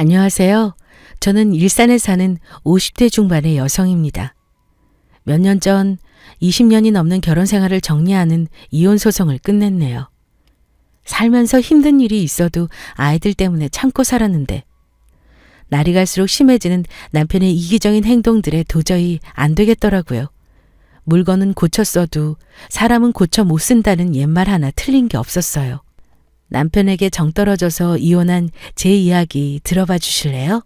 안녕하세요. 저는 일산에 사는 50대 중반의 여성입니다. 몇 년 전 20년이 넘는 결혼 생활을 정리하는 이혼 소송을 끝냈네요. 살면서 힘든 일이 있어도 아이들 때문에 참고 살았는데 날이 갈수록 심해지는 남편의 이기적인 행동들에 도저히 안 되겠더라고요. 물건은 고쳐 써도 사람은 고쳐 못 쓴다는 옛말 하나 틀린 게 없었어요. 남편에게 정 떨어져서 이혼한 제 이야기 들어봐 주실래요?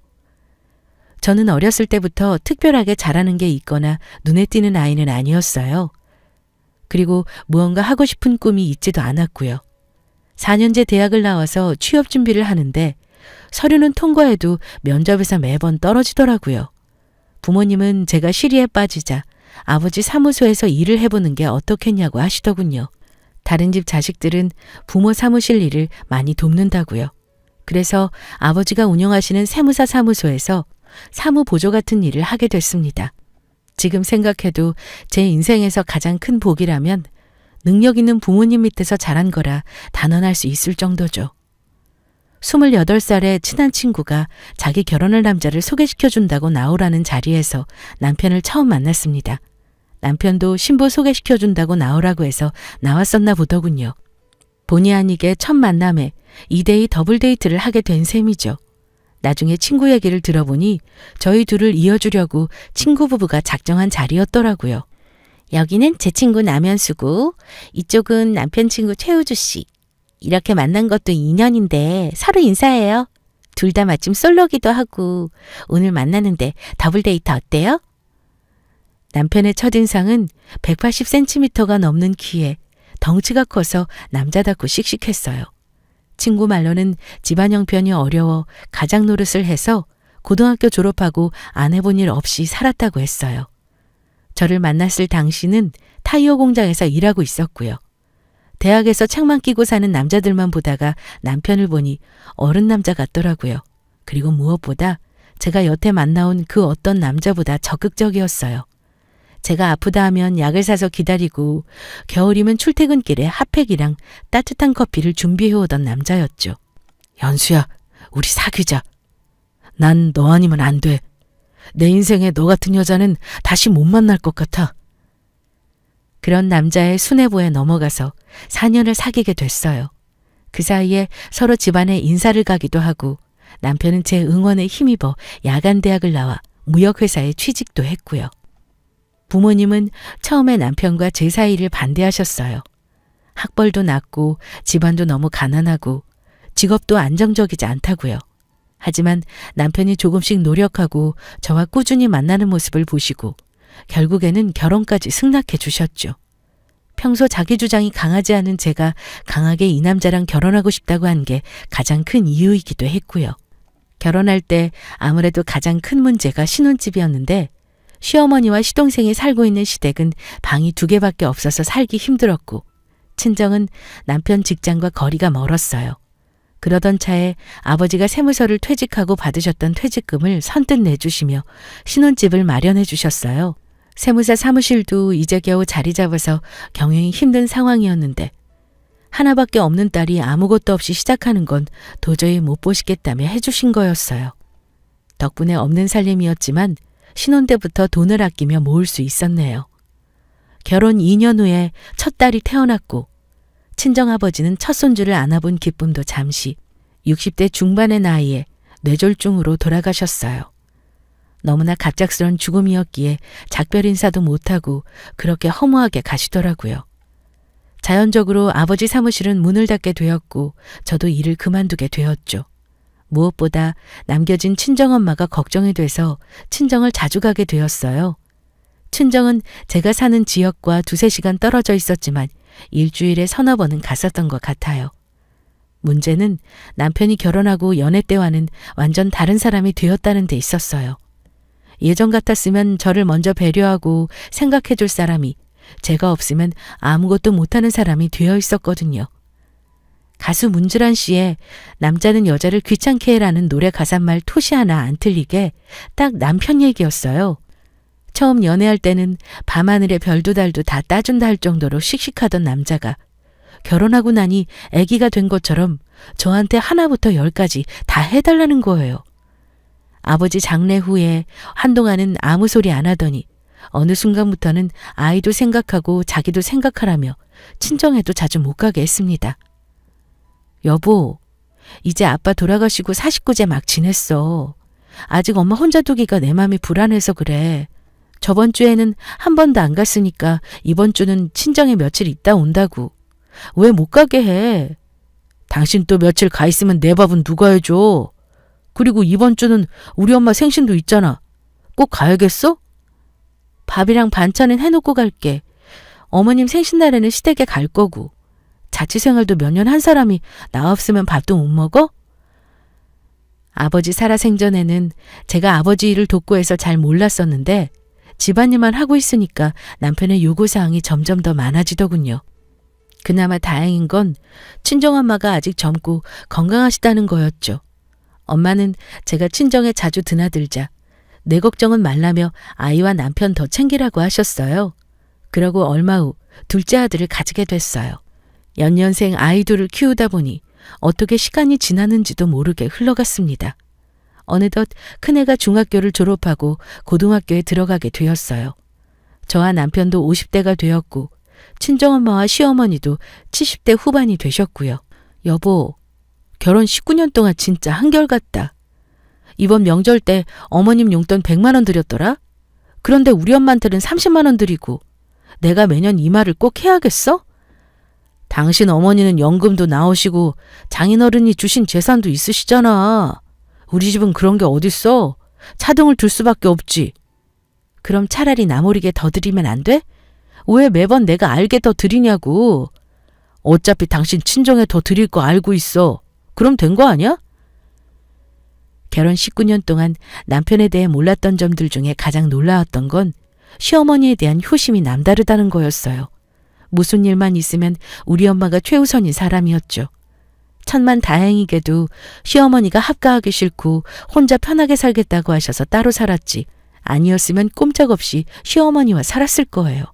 저는 어렸을 때부터 특별하게 잘하는 게 있거나 눈에 띄는 아이는 아니었어요. 그리고 무언가 하고 싶은 꿈이 있지도 않았고요. 4년제 대학을 나와서 취업 준비를 하는데 서류는 통과해도 면접에서 매번 떨어지더라고요. 부모님은 제가 시리에 빠지자 아버지 사무소에서 일을 해보는 게 어떻겠냐고 하시더군요. 다른 집 자식들은 부모 사무실 일을 많이 돕는다고요. 그래서 아버지가 운영하시는 세무사 사무소에서 사무보조 같은 일을 하게 됐습니다. 지금 생각해도 제 인생에서 가장 큰 복이라면 능력 있는 부모님 밑에서 자란 거라 단언할 수 있을 정도죠. 28살에 친한 친구가 자기 결혼할 남자를 소개시켜준다고 나오라는 자리에서 남편을 처음 만났습니다. 남편도 신부 소개시켜준다고 나오라고 해서 나왔었나 보더군요. 본의 아니게 첫 만남에 2대2 더블 데이트를 하게 된 셈이죠. 나중에 친구 얘기를 들어보니 저희 둘을 이어주려고 친구 부부가 작정한 자리였더라고요. 여기는 제 친구 남현수고 이쪽은 남편 친구 최우주 씨. 이렇게 만난 것도 인연인데 서로 인사해요. 둘 다 마침 솔로기도 하고 오늘 만나는데 더블 데이트 어때요? 남편의 첫인상은 180cm가 넘는 키에 덩치가 커서 남자답고 씩씩했어요. 친구 말로는 집안 형편이 어려워 가장 노릇을 해서 고등학교 졸업하고 안 해본 일 없이 살았다고 했어요. 저를 만났을 당시는 타이어 공장에서 일하고 있었고요. 대학에서 책만 끼고 사는 남자들만 보다가 남편을 보니 어른 남자 같더라고요. 그리고 무엇보다 제가 여태 만나온 그 어떤 남자보다 적극적이었어요. 제가 아프다 하면 약을 사서 기다리고 겨울이면 출퇴근길에 핫팩이랑 따뜻한 커피를 준비해오던 남자였죠. 연수야, 우리 사귀자. 난 너 아니면 안 돼. 내 인생에 너 같은 여자는 다시 못 만날 것 같아. 그런 남자의 수뇌보에 넘어가서 4년을 사귀게 됐어요. 그 사이에 서로 집안에 인사를 가기도 하고 남편은 제 응원에 힘입어 야간대학을 나와 무역회사에 취직도 했고요. 부모님은 처음에 남편과 제 사이를 반대하셨어요. 학벌도 낮고 집안도 너무 가난하고 직업도 안정적이지 않다고요. 하지만 남편이 조금씩 노력하고 저와 꾸준히 만나는 모습을 보시고 결국에는 결혼까지 승낙해 주셨죠. 평소 자기 주장이 강하지 않은 제가 강하게 이 남자랑 결혼하고 싶다고 한 게 가장 큰 이유이기도 했고요. 결혼할 때 아무래도 가장 큰 문제가 신혼집이었는데 시어머니와 시동생이 살고 있는 시댁은 방이 2개밖에 없어서 살기 힘들었고 친정은 남편 직장과 거리가 멀었어요. 그러던 차에 아버지가 세무서를 퇴직하고 받으셨던 퇴직금을 선뜻 내주시며 신혼집을 마련해 주셨어요. 세무사 사무실도 이제 겨우 자리 잡아서 경영이 힘든 상황이었는데 하나밖에 없는 딸이 아무것도 없이 시작하는 건 도저히 못 보시겠다며 해주신 거였어요. 덕분에 없는 살림이었지만 신혼 때부터 돈을 아끼며 모을 수 있었네요. 결혼 2년 후에 첫 딸이 태어났고 친정아버지는 첫 손주를 안아본 기쁨도 잠시 60대 중반의 나이에 뇌졸중으로 돌아가셨어요. 너무나 갑작스런 죽음이었기에 작별 인사도 못하고 그렇게 허무하게 가시더라고요. 자연적으로 아버지 사무실은 문을 닫게 되었고 저도 일을 그만두게 되었죠. 무엇보다 남겨진 친정엄마가 걱정이 돼서 친정을 자주 가게 되었어요. 친정은 제가 사는 지역과 2-3시간 떨어져 있었지만 일주일에 서너 번은 갔었던 것 같아요. 문제는 남편이 결혼하고 연애 때와는 완전 다른 사람이 되었다는 데 있었어요. 예전 같았으면 저를 먼저 배려하고 생각해 줄 사람이 제가 없으면 아무것도 못하는 사람이 되어 있었거든요. 가수 문주란 씨의 남자는 여자를 귀찮게 해라는 노래 가사말 토시 하나 안 틀리게 딱 남편 얘기였어요. 처음 연애할 때는 밤하늘의 별도 달도 다 따준다 할 정도로 씩씩하던 남자가 결혼하고 나니 아기가 된 것처럼 저한테 하나부터 10까지 다 해달라는 거예요. 아버지 장례 후에 한동안은 아무 소리 안 하더니 어느 순간부터는 아이도 생각하고 자기도 생각하라며 친정에도 자주 못 가게 했습니다. 여보, 이제 아빠 돌아가시고 49제 막 지냈어. 아직 엄마 혼자 두기가 내 맘이 불안해서 그래. 저번 주에는 한 번도 안 갔으니까 이번 주는 친정에 며칠 있다 온다고. 왜 못 가게 해? 당신 또 며칠 가 있으면 내 밥은 누가 해줘? 그리고 이번 주는 우리 엄마 생신도 있잖아. 꼭 가야겠어? 밥이랑 반찬은 해놓고 갈게. 어머님 생신날에는 시댁에 갈 거고. 자취생활도 몇 년 한 사람이 나 없으면 밥도 못 먹어? 아버지 살아생전에는 제가 아버지 일을 돕고 해서 잘 몰랐었는데 집안일만 하고 있으니까 남편의 요구사항이 점점 더 많아지더군요. 그나마 다행인 건 친정엄마가 아직 젊고 건강하시다는 거였죠. 엄마는 제가 친정에 자주 드나들자 내 걱정은 말라며 아이와 남편 더 챙기라고 하셨어요. 그러고 얼마 후 둘째 아들을 가지게 됐어요. 연년생 아이 둘을 키우다 보니 어떻게 시간이 지나는지도 모르게 흘러갔습니다. 어느덧 큰애가 중학교를 졸업하고 고등학교에 들어가게 되었어요. 저와 남편도 50대가 되었고 친정엄마와 시어머니도 70대 후반이 되셨고요. 여보, 결혼 19년 동안 진짜 한결같다. 이번 명절 때 어머님 용돈 100만 원 드렸더라? 그런데 우리 엄마한테는 30만 원 드리고 내가 매년 이 말을 꼭 해야겠어? 당신 어머니는 연금도 나오시고 장인어른이 주신 재산도 있으시잖아. 우리 집은 그런 게 어딨어? 차등을 둘 수밖에 없지. 그럼 차라리 나 모르게 더 드리면 안 돼? 왜 매번 내가 알게 더 드리냐고. 어차피 당신 친정에 더 드릴 거 알고 있어. 그럼 된 거 아니야? 결혼 19년 동안 남편에 대해 몰랐던 점들 중에 가장 놀라웠던 건 시어머니에 대한 효심이 남다르다는 거였어요. 무슨 일만 있으면 우리 엄마가 최우선인 사람이었죠. 천만 다행이게도 시어머니가 합가하기 싫고 혼자 편하게 살겠다고 하셔서 따로 살았지. 아니었으면 꼼짝없이 시어머니와 살았을 거예요.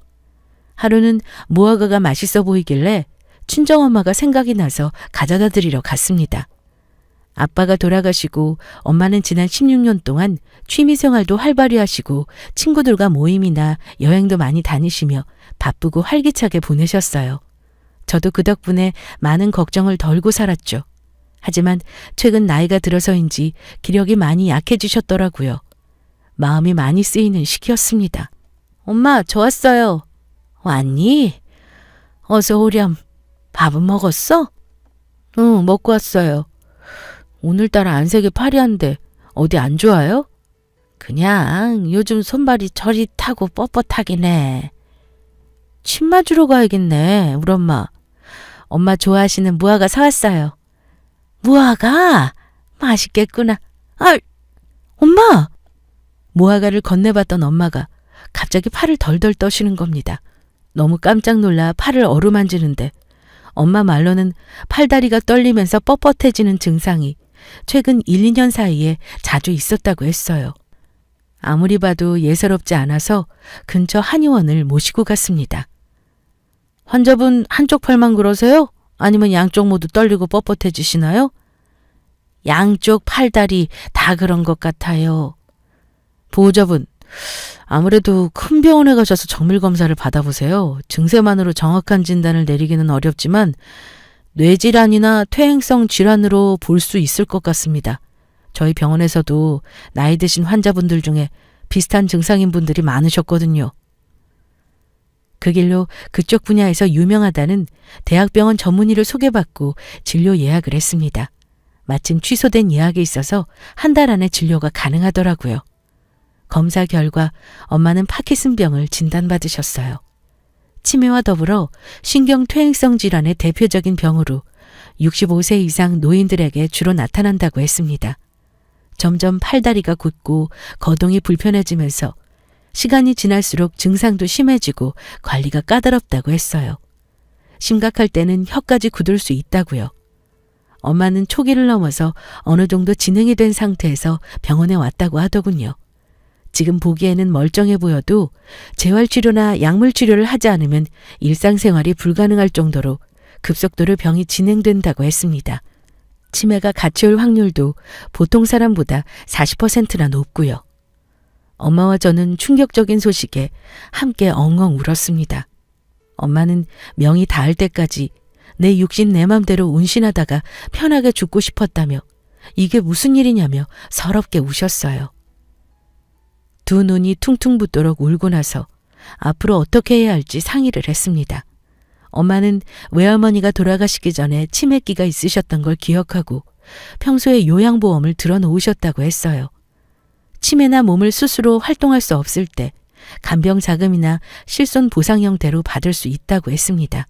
하루는 무화과가 맛있어 보이길래 친정엄마가 생각이 나서 가져다 드리러 갔습니다. 아빠가 돌아가시고 엄마는 지난 16년 동안 취미생활도 활발히 하시고 친구들과 모임이나 여행도 많이 다니시며 바쁘고 활기차게 보내셨어요. 저도 그 덕분에 많은 걱정을 덜고 살았죠. 하지만 최근 나이가 들어서인지 기력이 많이 약해지셨더라고요. 마음이 많이 쓰이는 시기였습니다. 엄마, 저 왔어요. 왔니? 어서 오렴. 밥은 먹었어? 응, 먹고 왔어요. 오늘따라 안색이 파리한데 어디 안 좋아요? 그냥 요즘 손발이 저리 타고 뻣뻣하긴 해. 침 맞으러 가야겠네, 우리 엄마. 엄마 좋아하시는 무화과 사왔어요. 무화과? 맛있겠구나. 아, 엄마! 무화과를 건네봤던 엄마가 갑자기 팔을 덜덜 떠시는 겁니다. 너무 깜짝 놀라 팔을 어루만지는데 엄마 말로는 팔다리가 떨리면서 뻣뻣해지는 증상이 최근 1, 2년 사이에 자주 있었다고 했어요. 아무리 봐도 예사롭지 않아서 근처 한의원을 모시고 갔습니다. 환자분 한쪽 팔만 그러세요? 아니면 양쪽 모두 떨리고 뻣뻣해지시나요? 양쪽 팔다리 다 그런 것 같아요. 보호자분, 아무래도 큰 병원에 가셔서 정밀검사를 받아보세요. 증세만으로 정확한 진단을 내리기는 어렵지만 뇌질환이나 퇴행성 질환으로 볼 수 있을 것 같습니다. 저희 병원에서도 나이 드신 환자분들 중에 비슷한 증상인 분들이 많으셨거든요. 그 길로 그쪽 분야에서 유명하다는 대학병원 전문의를 소개받고 진료 예약을 했습니다. 마침 취소된 예약이 있어서 한 달 안에 진료가 가능하더라고요. 검사 결과 엄마는 파킨슨병을 진단받으셨어요. 치매와 더불어 신경퇴행성 질환의 대표적인 병으로 65세 이상 노인들에게 주로 나타난다고 했습니다. 점점 팔다리가 굳고 거동이 불편해지면서 시간이 지날수록 증상도 심해지고 관리가 까다롭다고 했어요. 심각할 때는 혀까지 굳을 수 있다고요. 엄마는 초기를 넘어서 어느 정도 진행이 된 상태에서 병원에 왔다고 하더군요. 지금 보기에는 멀쩡해 보여도 재활치료나 약물치료를 하지 않으면 일상생활이 불가능할 정도로 급속도로 병이 진행된다고 했습니다. 치매가 같이 올 확률도 보통 사람보다 40%나 높고요. 엄마와 저는 충격적인 소식에 함께 엉엉 울었습니다. 엄마는 명이 닿을 때까지 내 육신 내 맘대로 운신하다가 편하게 죽고 싶었다며 이게 무슨 일이냐며 서럽게 우셨어요. 두 눈이 퉁퉁 붓도록 울고 나서 앞으로 어떻게 해야 할지 상의를 했습니다. 엄마는 외할머니가 돌아가시기 전에 치매기가 있으셨던 걸 기억하고 평소에 요양보험을 들어놓으셨다고 했어요. 치매나 몸을 스스로 활동할 수 없을 때 간병 자금이나 실손 보상 형태로 받을 수 있다고 했습니다.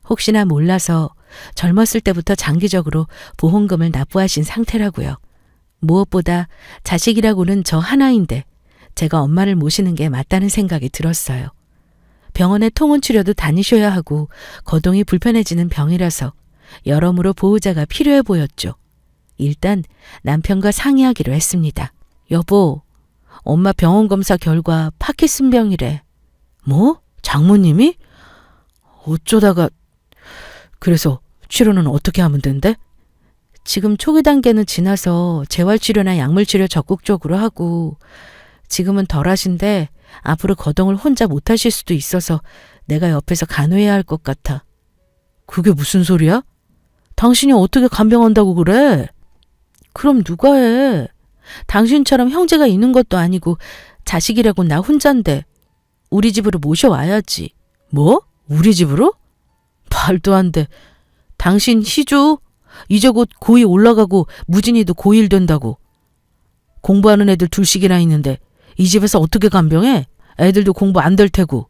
혹시나 몰라서 젊었을 때부터 장기적으로 보험금을 납부하신 상태라고요. 무엇보다 자식이라고는 저 하나인데 제가 엄마를 모시는 게 맞다는 생각이 들었어요. 병원에 통원 치료도 다니셔야 하고 거동이 불편해지는 병이라서 여러모로 보호자가 필요해 보였죠. 일단 남편과 상의하기로 했습니다. 여보, 엄마 병원 검사 결과 파킨슨병이래. 뭐? 장모님이? 어쩌다가... 그래서 치료는 어떻게 하면 된대? 지금 초기 단계는 지나서 재활치료나 약물치료 적극적으로 하고 지금은 덜하신데 앞으로 거동을 혼자 못하실 수도 있어서 내가 옆에서 간호해야 할 것 같아. 그게 무슨 소리야? 당신이 어떻게 간병한다고 그래? 그럼 누가 해? 당신처럼 형제가 있는 것도 아니고 자식이라고 나 혼잔데 우리 집으로 모셔와야지. 뭐? 우리 집으로? 말도 안 돼. 당신 희주 이제 곧 고2 올라가고 무진이도 고1 된다고. 공부하는 애들 둘씩이나 있는데 이 집에서 어떻게 간병해? 애들도 공부 안 될 테고.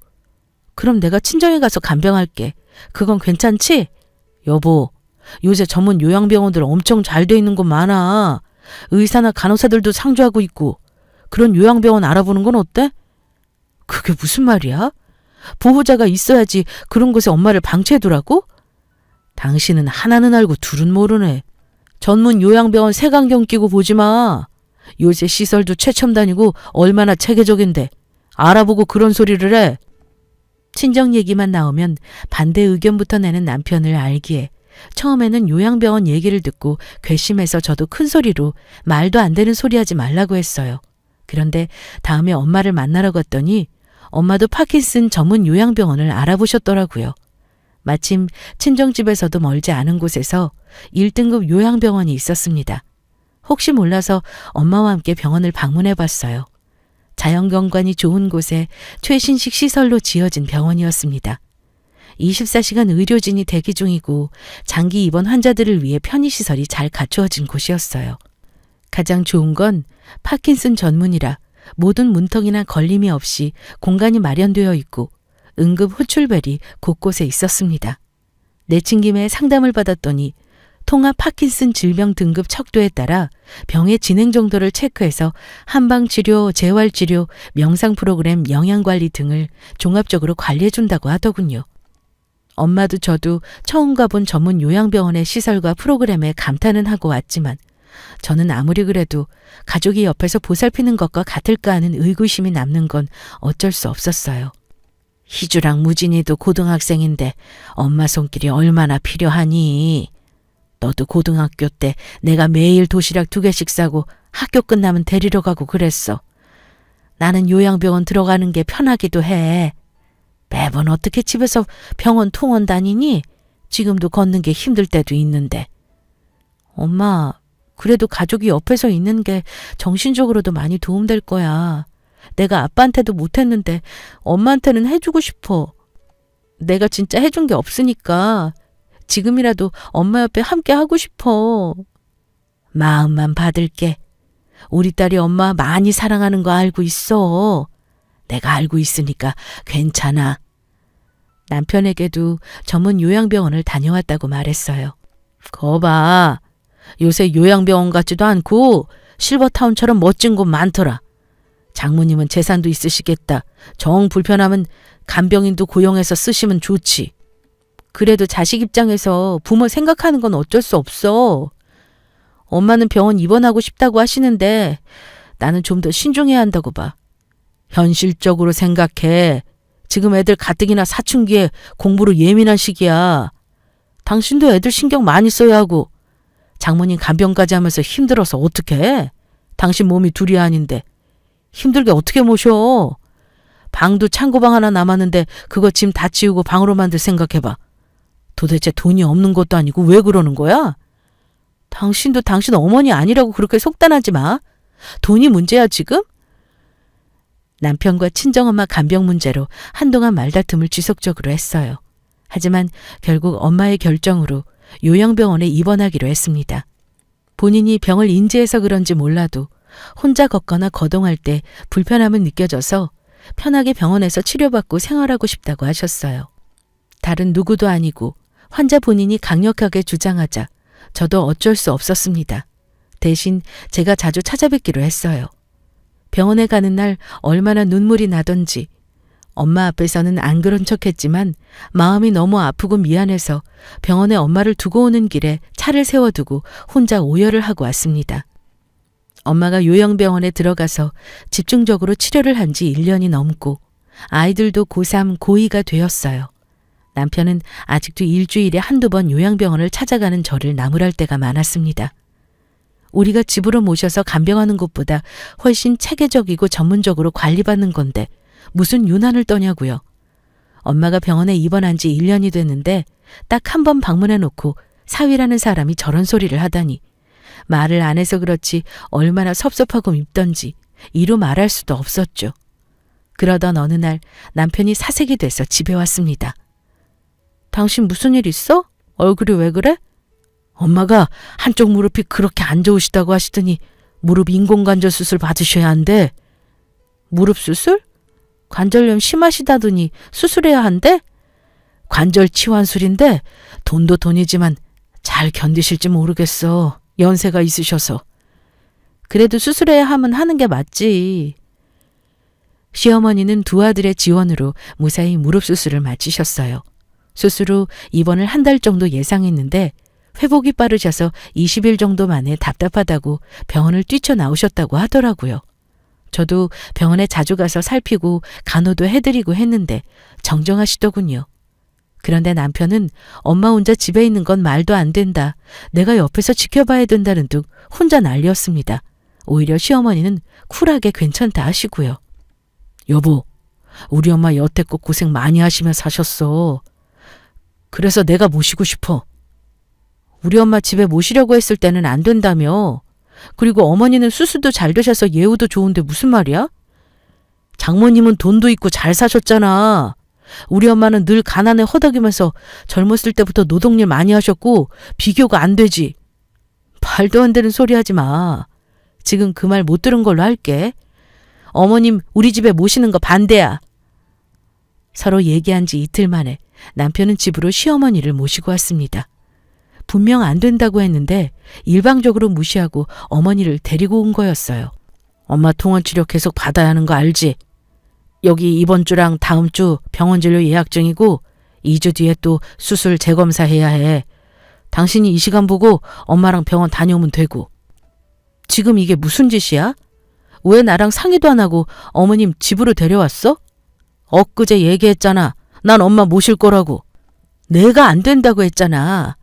그럼 내가 친정에 가서 간병할게. 그건 괜찮지? 여보, 요새 전문 요양병원들 엄청 잘 돼 있는 곳 많아. 의사나 간호사들도 상주하고 있고. 그런 요양병원 알아보는 건 어때? 그게 무슨 말이야? 보호자가 있어야지 그런 곳에 엄마를 방치해두라고? 당신은 하나는 알고 둘은 모르네. 전문 요양병원 색안경 끼고 보지 마. 요새 시설도 최첨단이고 얼마나 체계적인데 알아보고 그런 소리를 해. 친정 얘기만 나오면 반대 의견부터 내는 남편을 알기에 처음에는 요양병원 얘기를 듣고 괘씸해서 저도 큰 소리로 말도 안 되는 소리 하지 말라고 했어요. 그런데 다음에 엄마를 만나러 갔더니 엄마도 파킨슨 전문 요양병원을 알아보셨더라고요. 마침 친정집에서도 멀지 않은 곳에서 1등급 요양병원이 있었습니다. 혹시 몰라서 엄마와 함께 병원을 방문해 봤어요. 자연경관이 좋은 곳에 최신식 시설로 지어진 병원이었습니다. 24시간 의료진이 대기 중이고 장기 입원 환자들을 위해 편의시설이 잘 갖추어진 곳이었어요. 가장 좋은 건 파킨슨 전문이라 모든 문턱이나 걸림이 없이 공간이 마련되어 있고 응급 호출벨이 곳곳에 있었습니다. 내친 김에 상담을 받았더니 통합 파킨슨 질병 등급 척도에 따라 병의 진행 정도를 체크해서 한방치료, 재활치료, 명상 프로그램, 영양관리 등을 종합적으로 관리해준다고 하더군요. 엄마도 저도 처음 가본 전문 요양병원의 시설과 프로그램에 감탄은 하고 왔지만 저는 아무리 그래도 가족이 옆에서 보살피는 것과 같을까 하는 의구심이 남는 건 어쩔 수 없었어요. 희주랑 무진이도 고등학생인데 엄마 손길이 얼마나 필요하니? 너도 고등학교 때 내가 매일 도시락 2개씩 싸고 학교 끝나면 데리러 가고 그랬어. 나는 요양병원 들어가는 게 편하기도 해. 매번 어떻게 집에서 병원 통원 다니니? 지금도 걷는 게 힘들 때도 있는데. 엄마, 그래도 가족이 옆에서 있는 게 정신적으로도 많이 도움될 거야. 내가 아빠한테도 못했는데 엄마한테는 해주고 싶어. 내가 진짜 해준 게 없으니까 지금이라도 엄마 옆에 함께 하고 싶어. 마음만 받을게. 우리 딸이 엄마 많이 사랑하는 거 알고 있어. 내가 알고 있으니까 괜찮아. 남편에게도 전문 요양병원을 다녀왔다고 말했어요. 거봐. 요새 요양병원 같지도 않고 실버타운처럼 멋진 곳 많더라. 장모님은 재산도 있으시겠다. 정 불편하면 간병인도 고용해서 쓰시면 좋지. 그래도 자식 입장에서 부모 생각하는 건 어쩔 수 없어. 엄마는 병원 입원하고 싶다고 하시는데 나는 좀 더 신중해야 한다고 봐. 현실적으로 생각해. 지금 애들 가뜩이나 사춘기에 공부로 예민한 시기야. 당신도 애들 신경 많이 써야 하고 장모님 간병까지 하면서 힘들어서 어떡해? 당신 몸이 둘이 아닌데. 힘들게 어떻게 모셔? 방도 창고방 하나 남았는데 그거 짐 다 치우고 방으로 만들 생각해봐. 도대체 돈이 없는 것도 아니고 왜 그러는 거야? 당신도 당신 어머니 아니라고 그렇게 속단하지 마. 돈이 문제야 지금? 남편과 친정엄마 간병 문제로 한동안 말다툼을 지속적으로 했어요. 하지만 결국 엄마의 결정으로 요양병원에 입원하기로 했습니다. 본인이 병을 인지해서 그런지 몰라도 혼자 걷거나 거동할 때 불편함을 느껴져서 편하게 병원에서 치료받고 생활하고 싶다고 하셨어요. 다른 누구도 아니고 환자 본인이 강력하게 주장하자 저도 어쩔 수 없었습니다. 대신 제가 자주 찾아뵙기로 했어요. 병원에 가는 날 얼마나 눈물이 나던지 엄마 앞에서는 안 그런 척했지만 마음이 너무 아프고 미안해서 병원에 엄마를 두고 오는 길에 차를 세워두고 혼자 오열을 하고 왔습니다. 엄마가 요양병원에 들어가서 집중적으로 치료를 한 지 1년이 넘고 아이들도 고3, 고2가 되었어요. 남편은 아직도 일주일에 한두 번 요양병원을 찾아가는 저를 나무랄 때가 많았습니다. 우리가 집으로 모셔서 간병하는 것보다 훨씬 체계적이고 전문적으로 관리받는 건데 무슨 유난을 떠냐고요. 엄마가 병원에 입원한 지 1년이 됐는데 딱 한 번 방문해 놓고 사위라는 사람이 저런 소리를 하다니 말을 안 해서 그렇지 얼마나 섭섭하고 밉던지 이루 말할 수도 없었죠. 그러던 어느 날 남편이 사색이 돼서 집에 왔습니다. 당신 무슨 일 있어? 얼굴이 왜 그래? 엄마가 한쪽 무릎이 그렇게 안 좋으시다고 하시더니 무릎 인공관절 수술 받으셔야 한대. 무릎 수술? 관절염 심하시다더니 수술해야 한대? 관절 치환술인데 돈도 돈이지만 잘 견디실지 모르겠어. 연세가 있으셔서. 그래도 수술해야 하면 하는 게 맞지. 시어머니는 두 아들의 지원으로 무사히 무릎 수술을 마치셨어요. 수술 후 입원을 한 달 정도 예상했는데 회복이 빠르셔서 20일 정도 만에 답답하다고 병원을 뛰쳐나오셨다고 하더라고요. 저도 병원에 자주 가서 살피고 간호도 해드리고 했는데 정정하시더군요. 그런데 남편은 엄마 혼자 집에 있는 건 말도 안 된다. 내가 옆에서 지켜봐야 된다는 둥 혼자 난리였습니다. 오히려 시어머니는 쿨하게 괜찮다 하시고요. 여보, 우리 엄마 여태껏 고생 많이 하시며 사셨어. 그래서 내가 모시고 싶어. 우리 엄마 집에 모시려고 했을 때는 안 된다며. 그리고 어머니는 수술도 잘 되셔서 예우도 좋은데 무슨 말이야? 장모님은 돈도 있고 잘 사셨잖아. 우리 엄마는 늘 가난에 허덕이면서 젊었을 때부터 노동일 많이 하셨고 비교가 안 되지. 말도 안 되는 소리 하지 마. 지금 그 말 못 들은 걸로 할게. 어머님 우리 집에 모시는 거 반대야. 서로 얘기한 지 이틀 만에 남편은 집으로 시어머니를 모시고 왔습니다. 분명 안 된다고 했는데 일방적으로 무시하고 어머니를 데리고 온 거였어요. 엄마 통원치료 계속 받아야 하는 거 알지? 여기 이번 주랑 다음 주 병원 진료 예약 중이고 2주 뒤에 또 수술 재검사해야 해. 당신이 이 시간 보고 엄마랑 병원 다녀오면 되고. 지금 이게 무슨 짓이야? 왜 나랑 상의도 안 하고 어머님 집으로 데려왔어? 엊그제 얘기했잖아. 난 엄마 모실 거라고. 내가 안 된다고 했잖아.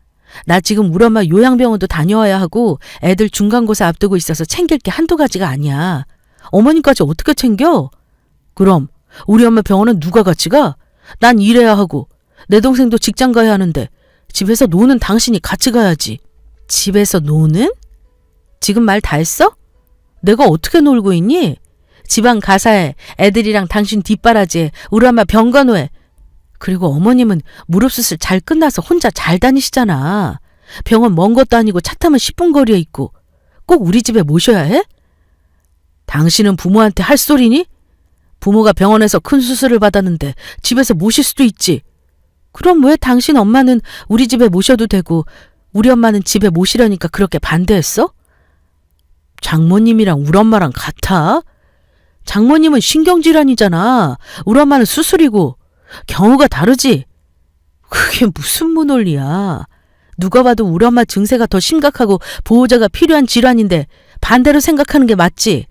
나 지금 우리 엄마 요양병원도 다녀와야 하고 애들 중간고사 앞두고 있어서 챙길 게 한두 가지가 아니야. 어머님까지 어떻게 챙겨? 그럼 우리 엄마 병원은 누가 같이 가? 난 일해야 하고 내 동생도 직장 가야 하는데 집에서 노는 당신이 같이 가야지. 집에서 노는? 지금 말 다 했어? 내가 어떻게 놀고 있니? 지방 가사에 애들이랑 당신 뒷바라지에 우리 엄마 병간호에. 그리고 어머님은 무릎 수술 잘 끝나서 혼자 잘 다니시잖아. 병원 먼 것도 아니고 차 타면 10분 거리에 있고. 꼭 우리 집에 모셔야 해? 당신은 부모한테 할 소리니? 부모가 병원에서 큰 수술을 받았는데 집에서 모실 수도 있지. 그럼 왜 당신 엄마는 우리 집에 모셔도 되고 우리 엄마는 집에 모시려니까 그렇게 반대했어? 장모님이랑 우리 엄마랑 같아? 장모님은 신경질환이잖아. 우리 엄마는 수술이고. 경우가 다르지? 그게 무슨 무논리야. 누가 봐도 우리 엄마 증세가 더 심각하고 보호자가 필요한 질환인데 반대로 생각하는 게 맞지?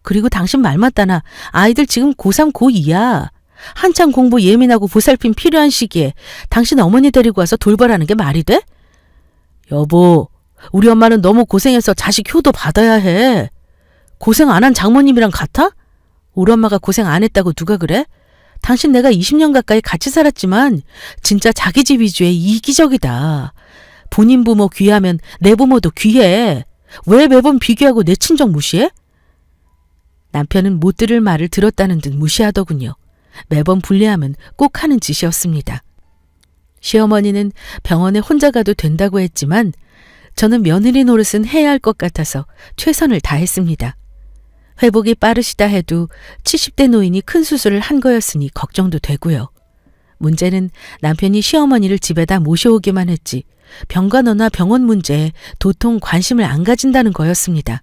그리고 당신 말 맞다나 아이들 지금 고3, 고2야. 한창 공부 예민하고 보살핌 필요한 시기에 당신 어머니 데리고 와서 돌보라는 게 말이 돼? 여보, 우리 엄마는 너무 고생해서 자식 효도 받아야 해. 고생 안 한 장모님이랑 같아? 우리 엄마가 고생 안 했다고 누가 그래? 당신 내가 20년 가까이 같이 살았지만 진짜 자기 집 위주의 이기적이다. 본인 부모 귀하면 내 부모도 귀해. 왜 매번 비교하고 내 친정 무시해? 남편은 못 들을 말을 들었다는 듯 무시하더군요. 매번 불리하면 꼭 하는 짓이었습니다. 시어머니는 병원에 혼자 가도 된다고 했지만 저는 며느리 노릇은 해야 할 것 같아서 최선을 다했습니다. 회복이 빠르시다 해도 70대 노인이 큰 수술을 한 거였으니 걱정도 되고요. 문제는 남편이 시어머니를 집에다 모셔오기만 했지 병간호나 병원 문제에 도통 관심을 안 가진다는 거였습니다.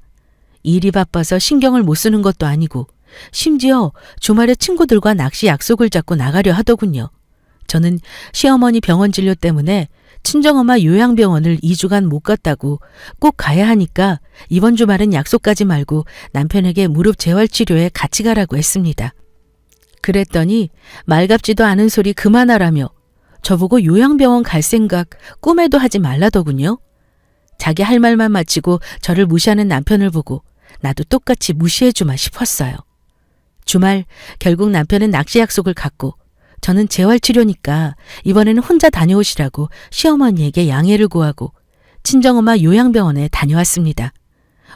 일이 바빠서 신경을 못 쓰는 것도 아니고 심지어 주말에 친구들과 낚시 약속을 잡고 나가려 하더군요. 저는 시어머니 병원 진료 때문에 친정엄마 요양병원을 2주간 못 갔다고 꼭 가야 하니까 이번 주말은 약속까지 말고 남편에게 무릎 재활치료에 같이 가라고 했습니다. 그랬더니 말갑지도 않은 소리 그만하라며 저보고 요양병원 갈 생각 꿈에도 하지 말라더군요. 자기 할 말만 마치고 저를 무시하는 남편을 보고 나도 똑같이 무시해주마 싶었어요. 주말 결국 남편은 낚시 약속을 갖고 저는 재활치료니까 이번에는 혼자 다녀오시라고 시어머니에게 양해를 구하고 친정엄마 요양병원에 다녀왔습니다.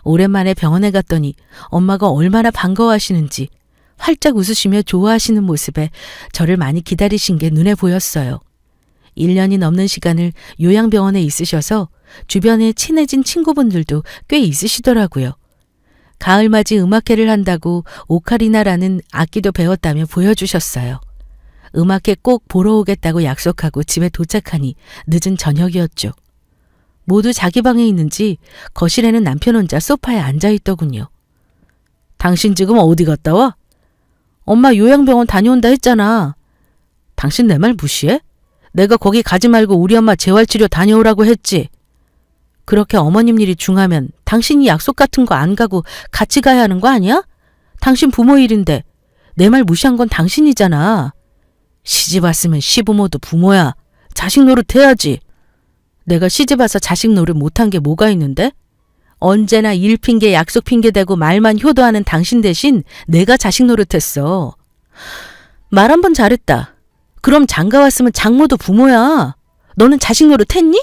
오랜만에 병원에 갔더니 엄마가 얼마나 반가워하시는지 활짝 웃으시며 좋아하시는 모습에 저를 많이 기다리신 게 눈에 보였어요. 1년이 넘는 시간을 요양병원에 있으셔서 주변에 친해진 친구분들도 꽤 있으시더라고요. 가을맞이 음악회를 한다고 오카리나라는 악기도 배웠다며 보여주셨어요. 음악회 꼭 보러 오겠다고 약속하고 집에 도착하니 늦은 저녁이었죠. 모두 자기 방에 있는지 거실에는 남편 혼자 소파에 앉아있더군요. 당신 지금 어디 갔다 와? 엄마 요양병원 다녀온다 했잖아. 당신 내 말 무시해? 내가 거기 가지 말고 우리 엄마 재활치료 다녀오라고 했지. 그렇게 어머님 일이 중하면 당신이 약속 같은 거 안 가고 같이 가야 하는 거 아니야? 당신 부모 일인데 내 말 무시한 건 당신이잖아. 시집 왔으면 시부모도 부모야. 자식 노릇 해야지. 내가 시집 와서 자식 노릇 못한 게 뭐가 있는데? 언제나 일 핑계 약속 핑계 대고 말만 효도하는 당신 대신 내가 자식 노릇했어. 말 한 번 잘했다. 그럼 장가 왔으면 장모도 부모야. 너는 자식 노릇 했니?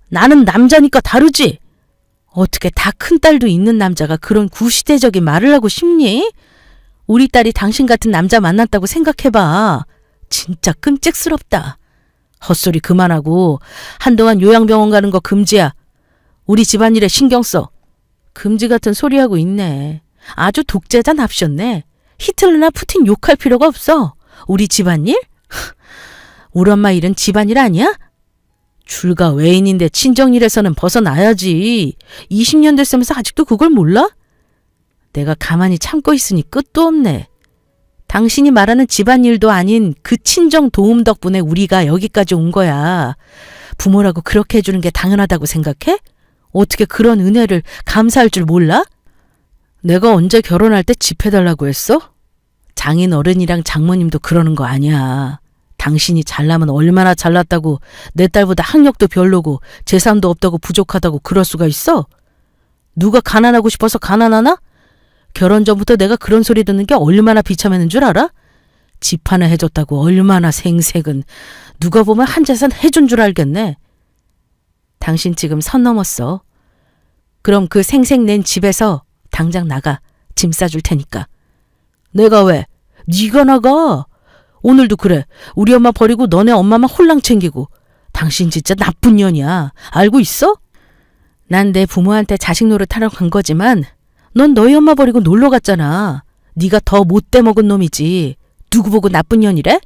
나는 남자니까 다르지. 어떻게 다 큰딸도 있는 남자가 그런 구시대적인 말을 하고 싶니? 우리 딸이 당신 같은 남자 만났다고 생각해봐. 진짜 끔찍스럽다. 헛소리 그만하고 한동안 요양병원 가는 거 금지야. 우리 집안일에 신경 써. 금지 같은 소리하고 있네. 아주 독재자 납셨네. 히틀러나 푸틴 욕할 필요가 없어. 우리 집안일? 우리 엄마 일은 집안일 아니야? 줄가 외인인데 친정일에서는 벗어나야지. 20년 됐으면서 아직도 그걸 몰라? 내가 가만히 참고 있으니 끝도 없네. 당신이 말하는 집안일도 아닌 그 친정 도움 덕분에 우리가 여기까지 온 거야. 부모라고 그렇게 해주는 게 당연하다고 생각해? 어떻게 그런 은혜를 감사할 줄 몰라? 내가 언제 결혼할 때 집 해달라고 했어? 장인 어른이랑 장모님도 그러는 거 아니야. 당신이 잘나면 얼마나 잘났다고 내 딸보다 학력도 별로고 재산도 없다고 부족하다고 그럴 수가 있어? 누가 가난하고 싶어서 가난하나? 결혼 전부터 내가 그런 소리 듣는 게 얼마나 비참했는 줄 알아? 집 하나 해줬다고 얼마나 생색은. 누가 보면 한 재산 해준 줄 알겠네. 당신 지금 선 넘었어. 그럼 그 생색 낸 집에서 당장 나가. 짐 싸줄 테니까. 내가 왜? 네가 나가. 오늘도 그래. 우리 엄마 버리고 너네 엄마만 홀랑 챙기고. 당신 진짜 나쁜 년이야. 알고 있어? 난 내 부모한테 자식 노릇하러 간 거지만 넌 너희 엄마 버리고 놀러 갔잖아. 네가 더 못돼 먹은 놈이지. 누구 보고 나쁜 년이래?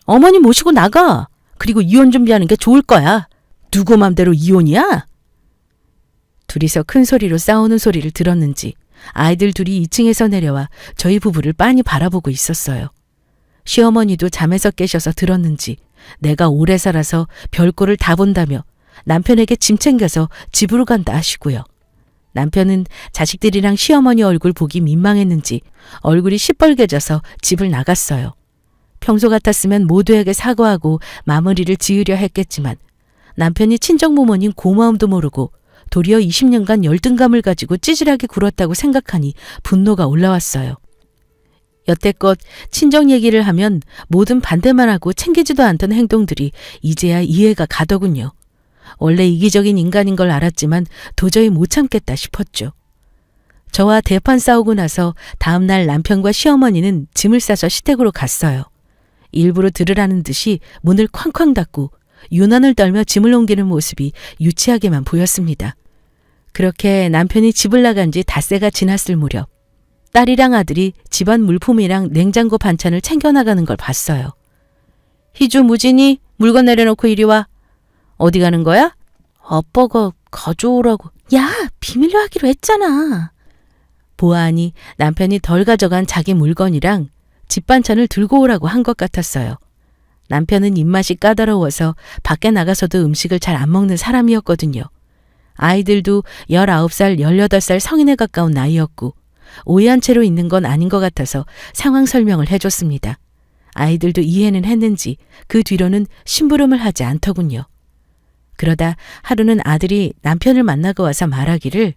어머니 모시고 나가. 그리고 이혼 준비하는 게 좋을 거야. 누구 맘대로 이혼이야? 둘이서 큰 소리로 싸우는 소리를 들었는지 아이들 둘이 2층에서 내려와 저희 부부를 빤히 바라보고 있었어요. 시어머니도 잠에서 깨셔서 들었는지 내가 오래 살아서 별꼴을 다 본다며 남편에게 짐 챙겨서 집으로 간다 하시고요. 남편은 자식들이랑 시어머니 얼굴 보기 민망했는지 얼굴이 시뻘개져서 집을 나갔어요. 평소 같았으면 모두에게 사과하고 마무리를 지으려 했겠지만 남편이 친정부모님 고마움도 모르고 도리어 20년간 열등감을 가지고 찌질하게 굴었다고 생각하니 분노가 올라왔어요. 여태껏 친정 얘기를 하면 뭐든 반대만 하고 챙기지도 않던 행동들이 이제야 이해가 가더군요. 원래 이기적인 인간인 걸 알았지만 도저히 못 참겠다 싶었죠. 저와 대판 싸우고 나서 다음날 남편과 시어머니는 짐을 싸서 시댁으로 갔어요. 일부러 들으라는 듯이 문을 쾅쾅 닫고 유난을 떨며 짐을 옮기는 모습이 유치하게만 보였습니다. 그렇게 남편이 집을 나간 지 닷새가 지났을 무렵 딸이랑 아들이 집안 물품이랑 냉장고 반찬을 챙겨나가는 걸 봤어요. 희주 무진이 물건 내려놓고 이리 와. 어디 가는 거야? 아빠가 가져오라고. 야, 비밀로 하기로 했잖아. 보아하니 남편이 덜 가져간 자기 물건이랑 집 반찬을 들고 오라고 한 것 같았어요. 남편은 입맛이 까다로워서 밖에 나가서도 음식을 잘 안 먹는 사람이었거든요. 아이들도 19살, 18살 성인에 가까운 나이였고 오해한 채로 있는 건 아닌 것 같아서 상황 설명을 해줬습니다. 아이들도 이해는 했는지 그 뒤로는 심부름을 하지 않더군요. 그러다 하루는 아들이 남편을 만나고 와서 말하기를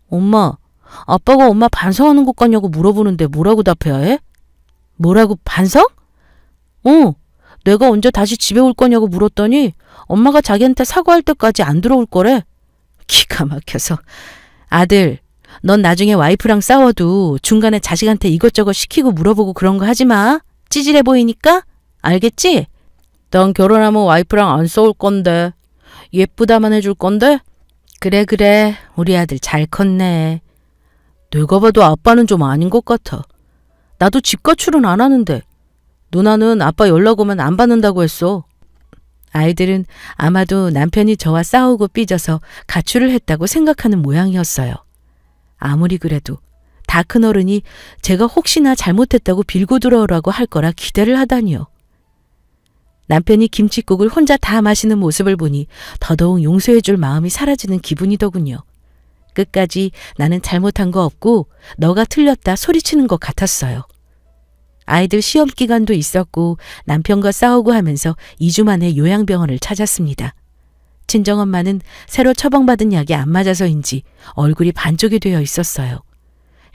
엄마, 아빠가 엄마 반성하는 것 같냐고 물어보는데 뭐라고 답해야 해? 뭐라고 반성? 내가 언제 다시 집에 올 거냐고 물었더니 엄마가 자기한테 사과할 때까지 안 들어올 거래. 기가 막혀서. 아들, 넌 나중에 와이프랑 싸워도 중간에 자식한테 이것저것 시키고 물어보고 그런 거 하지 마. 찌질해 보이니까? 알겠지? 난 결혼하면 와이프랑 안 싸울 건데. 예쁘다만 해줄 건데? 그래. 우리 아들 잘 컸네. 내가 봐도 아빠는 좀 아닌 것 같아. 나도 집 가출은 안 하는데. 누나는 아빠 연락 오면 안 받는다고 했어. 아이들은 아마도 남편이 저와 싸우고 삐져서 가출을 했다고 생각하는 모양이었어요. 아무리 그래도 다 큰 어른이 제가 혹시나 잘못했다고 빌고 들어오라고 할 거라 기대를 하다니요. 남편이 김칫국을 혼자 다 마시는 모습을 보니 더더욱 용서해 줄 마음이 사라지는 기분이더군요. 끝까지 나는 잘못한 거 없고 너가 틀렸다 소리치는 것 같았어요. 아이들 시험 기간도 있었고 남편과 싸우고 하면서 2주 만에 요양병원을 찾았습니다. 친정엄마는 새로 처방받은 약이 안 맞아서인지 얼굴이 반쪽이 되어 있었어요.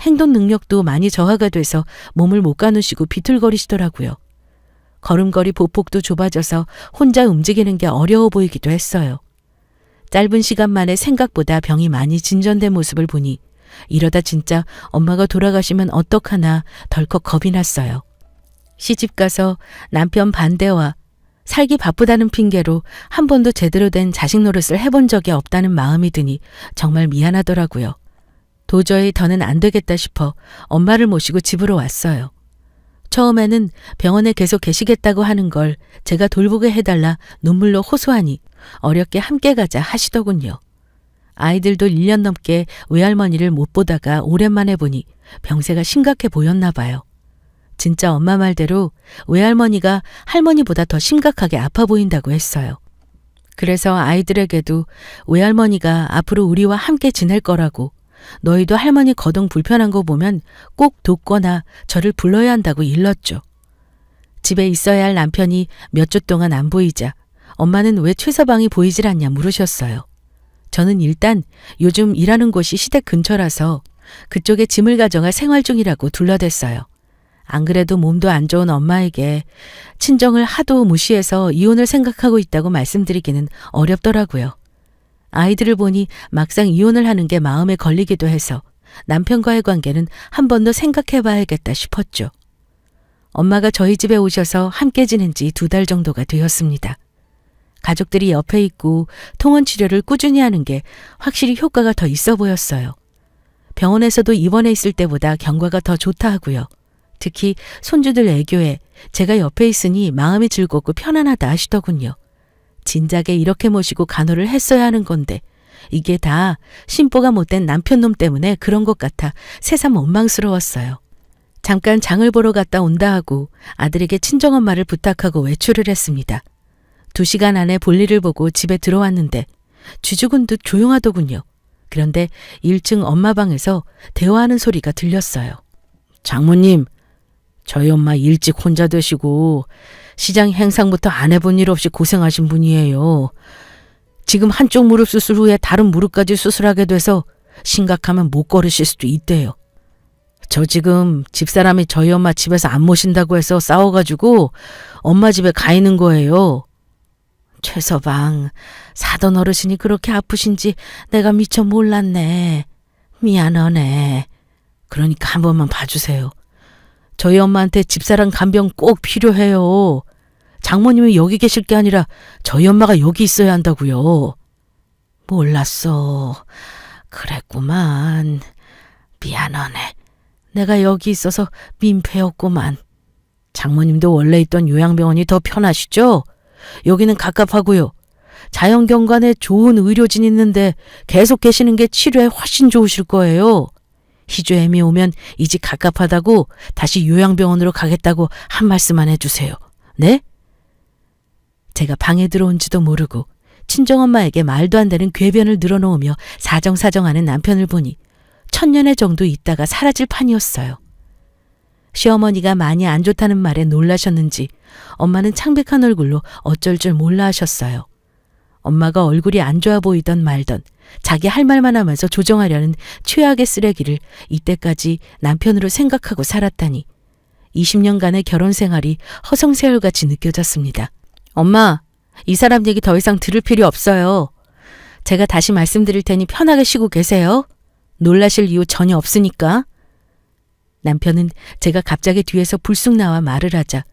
행동 능력도 많이 저하가 돼서 몸을 못 가누시고 비틀거리시더라고요. 걸음걸이 보폭도 좁아져서 혼자 움직이는 게 어려워 보이기도 했어요. 짧은 시간 만에 생각보다 병이 많이 진전된 모습을 보니 이러다 진짜 엄마가 돌아가시면 어떡하나 덜컥 겁이 났어요. 시집가서 남편 반대와 살기 바쁘다는 핑계로 한 번도 제대로 된 자식 노릇을 해본 적이 없다는 마음이 드니 정말 미안하더라고요. 도저히 더는 안 되겠다 싶어 엄마를 모시고 집으로 왔어요. 처음에는 병원에 계속 계시겠다고 하는 걸 제가 돌보게 해달라 눈물로 호소하니 어렵게 함께 가자 하시더군요. 아이들도 1년 넘게 외할머니를 못 보다가 오랜만에 보니 병세가 심각해 보였나 봐요. 진짜 엄마 말대로 외할머니가 할머니보다 더 심각하게 아파 보인다고 했어요. 그래서 아이들에게도 외할머니가 앞으로 우리와 함께 지낼 거라고 너희도 할머니 거동 불편한 거 보면 꼭 돕거나 저를 불러야 한다고 일렀죠. 집에 있어야 할 남편이 몇 주 동안 안 보이자 엄마는 왜 최서방이 보이질 않냐 물으셨어요. 저는 일단 요즘 일하는 곳이 시댁 근처라서 그쪽에 짐을 가져가 생활 중이라고 둘러댔어요. 안 그래도 몸도 안 좋은 엄마에게 친정을 하도 무시해서 이혼을 생각하고 있다고 말씀드리기는 어렵더라고요. 아이들을 보니 막상 이혼을 하는 게 마음에 걸리기도 해서 남편과의 관계는 한 번 더 생각해 봐야겠다 싶었죠. 엄마가 저희 집에 오셔서 함께 지낸 지 2달 정도가 되었습니다. 가족들이 옆에 있고 통원 치료를 꾸준히 하는 게 확실히 효과가 더 있어 보였어요. 병원에서도 입원해 있을 때보다 경과가 더 좋다 하고요. 특히 손주들 애교에 제가 옆에 있으니 마음이 즐겁고 편안하다 하시더군요. 진작에 이렇게 모시고 간호를 했어야 하는 건데 이게 다 심보가 못된 남편놈 때문에 그런 것 같아 새삼 원망스러웠어요. 잠깐 장을 보러 갔다 온다 하고 아들에게 친정엄마를 부탁하고 외출을 했습니다. 2시간 안에 볼일을 보고 집에 들어왔는데 쥐죽은 듯 조용하더군요. 그런데 1층 엄마 방에서 대화하는 소리가 들렸어요. 장모님, 저희 엄마 일찍 혼자 되시고 시장 행상부터 안 해본 일 없이 고생하신 분이에요. 지금 한쪽 무릎 수술 후에 다른 무릎까지 수술하게 돼서 심각하면 못 걸으실 수도 있대요. 저 지금 집사람이 저희 엄마 집에서 안 모신다고 해서 싸워가지고 엄마 집에 가 있는 거예요. 최서방, 사돈 어르신이 그렇게 아프신지 내가 미처 몰랐네. 미안하네. 그러니까 한 번만 봐주세요. 저희 엄마한테 집사람 간병 꼭 필요해요. 장모님이 여기 계실 게 아니라 저희 엄마가 여기 있어야 한다고요. 몰랐어. 그랬구만. 미안하네. 내가 여기 있어서 민폐였구만. 장모님도 원래 있던 요양병원이 더 편하시죠? 여기는 갑갑하고요. 자연경관에 좋은 의료진 있는데 계속 계시는 게 치료에 훨씬 좋으실 거예요. 희주애미 오면 이 집 갑갑하다고 다시 요양병원으로 가겠다고 한 말씀만 해주세요. 네? 제가 방에 들어온지도 모르고 친정엄마에게 말도 안 되는 궤변을 늘어놓으며 사정사정하는 남편을 보니 천년의 정도 있다가 사라질 판이었어요. 시어머니가 많이 안 좋다는 말에 놀라셨는지 엄마는 창백한 얼굴로 어쩔 줄 몰라 하셨어요. 엄마가 얼굴이 안 좋아 보이던 말던 자기 할 말만 하면서 조정하려는 최악의 쓰레기를 이때까지 남편으로 생각하고 살았다니 20년간의 결혼 생활이 허송세월같이 느껴졌습니다. 엄마, 이 사람 얘기 더 이상 들을 필요 없어요. 제가 다시 말씀드릴 테니 편하게 쉬고 계세요. 놀라실 이유 전혀 없으니까. 남편은 제가 갑자기 뒤에서 불쑥 나와 말을 하자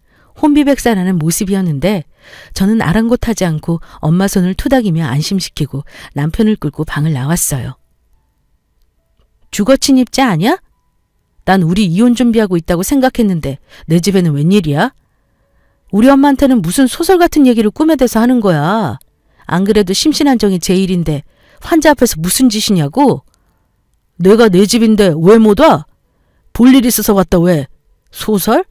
혼비백산하는 모습이었는데 저는 아랑곳하지 않고 엄마 손을 토닥이며 안심시키고 남편을 끌고 방을 나왔어요. 주거 침입자 아니야? 난 우리 이혼 준비하고 있다고 생각했는데 내 집에는 웬일이야? 우리 엄마한테는 무슨 소설 같은 얘기를 꾸며대서 하는 거야. 안 그래도 심신안정이 제 일인데 환자 앞에서 무슨 짓이냐고? 내가 내 집인데 왜 못 와? 볼 일 있어서 왔다 왜? 소설?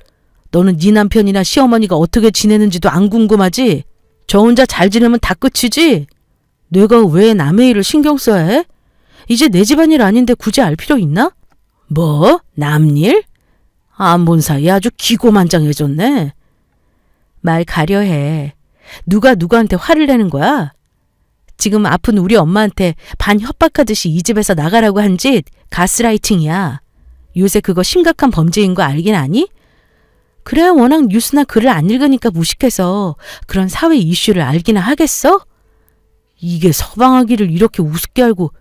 너는 네 남편이나 시어머니가 어떻게 지내는지도 안 궁금하지? 저 혼자 잘 지내면 다 끝이지? 내가 왜 남의 일을 신경 써야 해? 이제 내 집안일 아닌데 굳이 알 필요 있나? 뭐? 남일? 안 본 사이에 아주 기고만장해졌네. 말 가려해. 누가 누구한테 화를 내는 거야? 지금 아픈 우리 엄마한테 반 협박하듯이 이 집에서 나가라고 한 짓 가스라이팅이야. 요새 그거 심각한 범죄인 거 알긴 아니? 그래야 워낙 뉴스나 글을 안 읽으니까 무식해서 그런 사회 이슈를 알기나 하겠어? 이게 서방아기를 이렇게 우습게 알고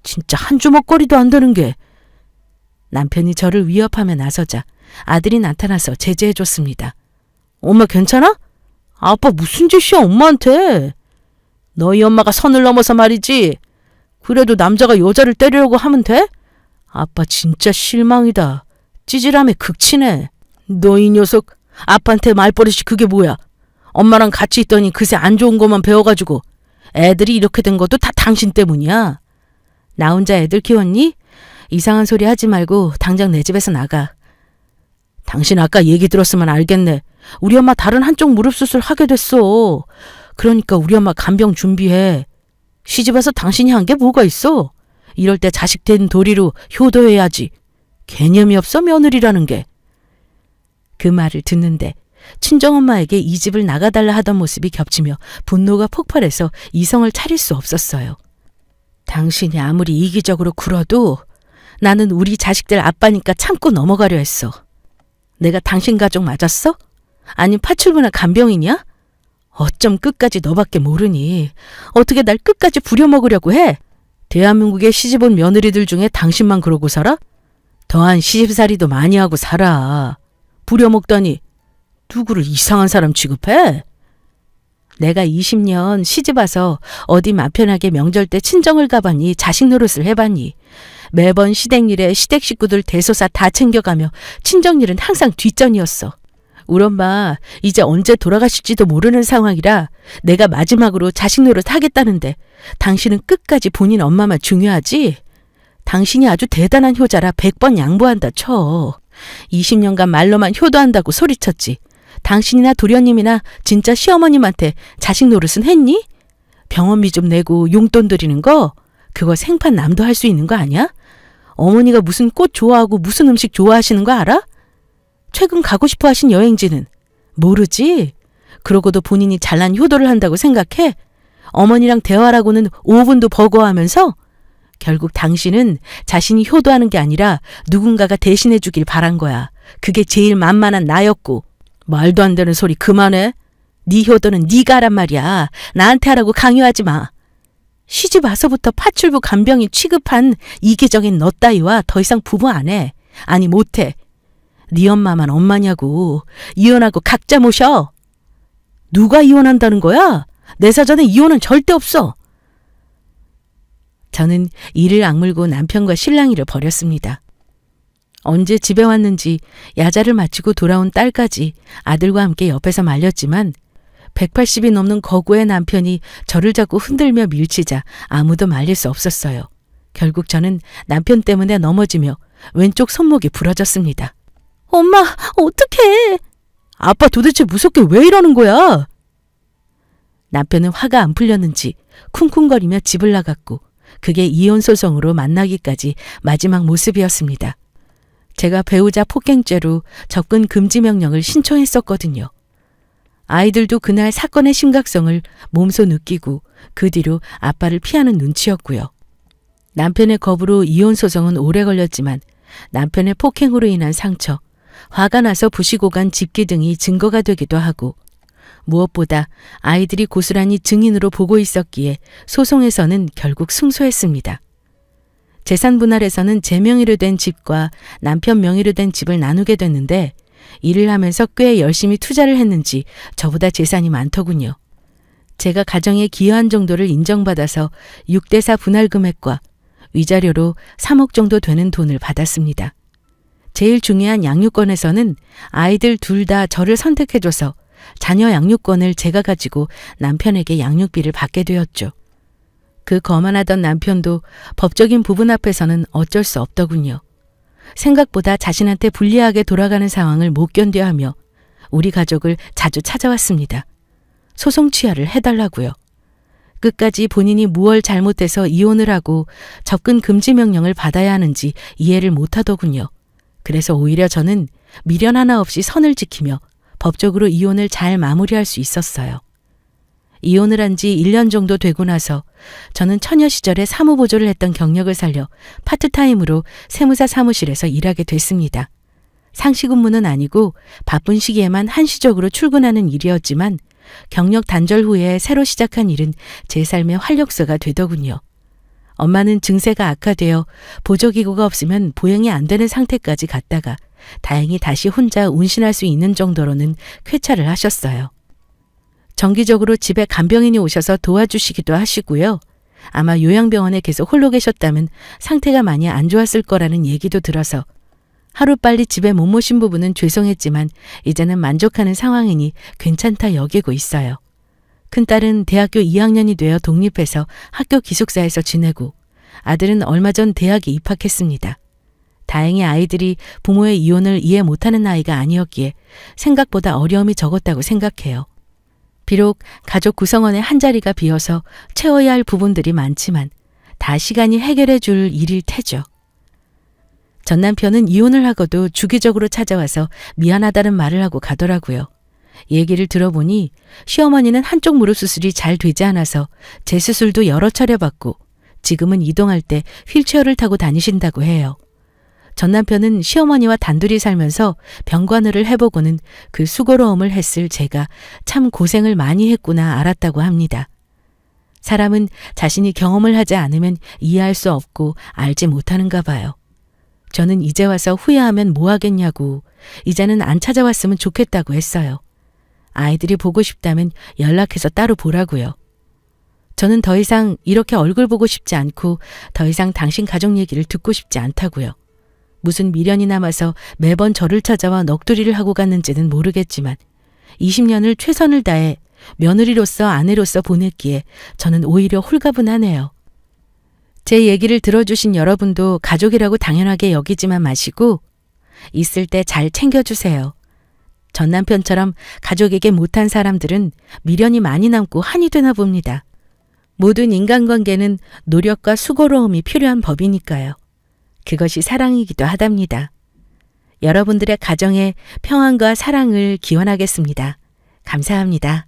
진짜 한 주먹거리도 안 되는 게. 남편이 저를 위협하며 나서자 아들이 나타나서 제지해줬습니다. 엄마 괜찮아? 아빠 무슨 짓이야 엄마한테. 너희 엄마가 선을 넘어서 말이지. 그래도 남자가 여자를 때리려고 하면 돼? 아빠 진짜 실망이다. 찌질함에 극치네. 너 이 녀석 아빠한테 말버릇이 그게 뭐야. 엄마랑 같이 있더니 그새 안 좋은 것만 배워가지고 애들이 이렇게 된 것도 다 당신 때문이야. 나 혼자 애들 키웠니? 이상한 소리 하지 말고 당장 내 집에서 나가. 당신 아까 얘기 들었으면 알겠네. 우리 엄마 다른 한쪽 무릎 수술 하게 됐어. 그러니까 우리 엄마 간병 준비해. 시집와서 당신이 한 게 뭐가 있어? 이럴 때 자식 된 도리로 효도해야지. 개념이 없어 며느리라는 게. 그 말을 듣는데 친정엄마에게 이 집을 나가달라 하던 모습이 겹치며 분노가 폭발해서 이성을 차릴 수 없었어요. 당신이 아무리 이기적으로 굴어도 나는 우리 자식들 아빠니까 참고 넘어가려 했어. 내가 당신 가족 맞았어? 아니 파출부나 간병이냐? 어쩜 끝까지 너밖에 모르니. 어떻게 날 끝까지 부려먹으려고 해? 대한민국에 시집온 며느리들 중에 당신만 그러고 살아? 더한 시집살이도 많이 하고 살아. 부려먹다니 누구를 이상한 사람 취급해? 내가 20년 시집와서 어디 맘 편하게 명절 때 친정을 가봤니? 자식 노릇을 해봤니? 매번 시댁일에 시댁 식구들 대소사 다 챙겨가며 친정일은 항상 뒷전이었어. 우리 엄마 이제 언제 돌아가실지도 모르는 상황이라 내가 마지막으로 자식 노릇 하겠다는데 당신은 끝까지 본인 엄마만 중요하지? 당신이 아주 대단한 효자라 100번 양보한다 쳐. 20년간 말로만 효도한다고 소리쳤지. 당신이나 도련님이나 진짜 시어머님한테 자식 노릇은 했니? 병원비 좀 내고 용돈 드리는 거? 그거 생판 남도 할 수 있는 거 아니야? 어머니가 무슨 꽃 좋아하고 무슨 음식 좋아하시는 거 알아? 최근 가고 싶어 하신 여행지는? 모르지? 그러고도 본인이 잘난 효도를 한다고 생각해? 어머니랑 대화라고는 5분도 버거워하면서 결국 당신은 자신이 효도하는 게 아니라 누군가가 대신해 주길 바란 거야. 그게 제일 만만한 나였고. 말도 안 되는 소리 그만해. 네 효도는 네가 하란 말이야. 나한테 하라고 강요하지 마. 시집 와서부터 파출부 간병인 취급한 이계적인 너 따위와 더 이상 부부 안 해. 아니 못해. 네 엄마만 엄마냐고. 이혼하고 각자 모셔. 누가 이혼한다는 거야? 내 사전에 이혼은 절대 없어. 저는 이를 악물고 남편과 실랑이를 벌였습니다. 언제 집에 왔는지 야자를 마치고 돌아온 딸까지 아들과 함께 옆에서 말렸지만 180이 넘는 거구의 남편이 저를 자꾸 흔들며 밀치자 아무도 말릴 수 없었어요. 결국 저는 남편 때문에 넘어지며 왼쪽 손목이 부러졌습니다. 엄마, 어떡해. 아빠 도대체 무섭게 왜 이러는 거야? 남편은 화가 안 풀렸는지 쿵쿵거리며 집을 나갔고 그게 이혼 소송으로 만나기까지 마지막 모습이었습니다. 제가 배우자 폭행죄로 접근 금지 명령을 신청했었거든요. 아이들도 그날 사건의 심각성을 몸소 느끼고 그 뒤로 아빠를 피하는 눈치였고요. 남편의 겁으로 이혼 소송은 오래 걸렸지만 남편의 폭행으로 인한 상처, 화가 나서 부시고 간 집기 등이 증거가 되기도 하고 무엇보다 아이들이 고스란히 증인으로 보고 있었기에 소송에서는 결국 승소했습니다. 재산 분할에서는 제 명의로 된 집과 남편 명의로 된 집을 나누게 됐는데 일을 하면서 꽤 열심히 투자를 했는지 저보다 재산이 많더군요. 제가 가정에 기여한 정도를 인정받아서 6대4 분할 금액과 위자료로 3억 정도 되는 돈을 받았습니다. 제일 중요한 양육권에서는 아이들 둘 다 저를 선택해줘서 자녀 양육권을 제가 가지고 남편에게 양육비를 받게 되었죠. 그 거만하던 남편도 법적인 부분 앞에서는 어쩔 수 없더군요. 생각보다 자신한테 불리하게 돌아가는 상황을 못 견뎌하며 우리 가족을 자주 찾아왔습니다. 소송 취하를 해달라고요. 끝까지 본인이 무얼 잘못해서 이혼을 하고 접근 금지 명령을 받아야 하는지 이해를 못하더군요. 그래서 오히려 저는 미련 하나 없이 선을 지키며 법적으로 이혼을 잘 마무리할 수 있었어요. 이혼을 한 지 1년 정도 되고 나서 저는 처녀 시절에 사무보조를 했던 경력을 살려 파트타임으로 세무사 사무실에서 일하게 됐습니다. 상시 근무는 아니고 바쁜 시기에만 한시적으로 출근하는 일이었지만 경력 단절 후에 새로 시작한 일은 제 삶의 활력소가 되더군요. 엄마는 증세가 악화되어 보조기구가 없으면 보행이 안 되는 상태까지 갔다가 다행히 다시 혼자 운신할 수 있는 정도로는 쾌차를 하셨어요. 정기적으로 집에 간병인이 오셔서 도와주시기도 하시고요. 아마 요양병원에 계속 홀로 계셨다면 상태가 많이 안 좋았을 거라는 얘기도 들어서 하루빨리 집에 못 모신 부분은 죄송했지만 이제는 만족하는 상황이니 괜찮다 여기고 있어요. 큰딸은 대학교 2학년이 되어 독립해서 학교 기숙사에서 지내고 아들은 얼마 전 대학에 입학했습니다. 다행히 아이들이 부모의 이혼을 이해 못하는 나이가 아니었기에 생각보다 어려움이 적었다고 생각해요. 비록 가족 구성원의 한자리가 비어서 채워야 할 부분들이 많지만 다 시간이 해결해 줄 일일 테죠. 전 남편은 이혼을 하고도 주기적으로 찾아와서 미안하다는 말을 하고 가더라고요. 얘기를 들어보니 시어머니는 한쪽 무릎 수술이 잘 되지 않아서 재수술도 여러 차례 받고 지금은 이동할 때 휠체어를 타고 다니신다고 해요. 전 남편은 시어머니와 단둘이 살면서 병관을 해보고는 그 수고로움을 했을 제가 참 고생을 많이 했구나 알았다고 합니다. 사람은 자신이 경험을 하지 않으면 이해할 수 없고 알지 못하는가 봐요. 저는 이제 와서 후회하면 뭐 하겠냐고 이제는 안 찾아왔으면 좋겠다고 했어요. 아이들이 보고 싶다면 연락해서 따로 보라고요. 저는 더 이상 이렇게 얼굴 보고 싶지 않고 더 이상 당신 가족 얘기를 듣고 싶지 않다고요. 무슨 미련이 남아서 매번 저를 찾아와 넋두리를 하고 갔는지는 모르겠지만 20년을 최선을 다해 며느리로서 아내로서 보냈기에 저는 오히려 홀가분하네요. 제 얘기를 들어주신 여러분도 가족이라고 당연하게 여기지만 마시고 있을 때 잘 챙겨주세요. 전 남편처럼 가족에게 못한 사람들은 미련이 많이 남고 한이 되나 봅니다. 모든 인간관계는 노력과 수고로움이 필요한 법이니까요. 그것이 사랑이기도 하답니다. 여러분들의 가정에 평안과 사랑을 기원하겠습니다. 감사합니다.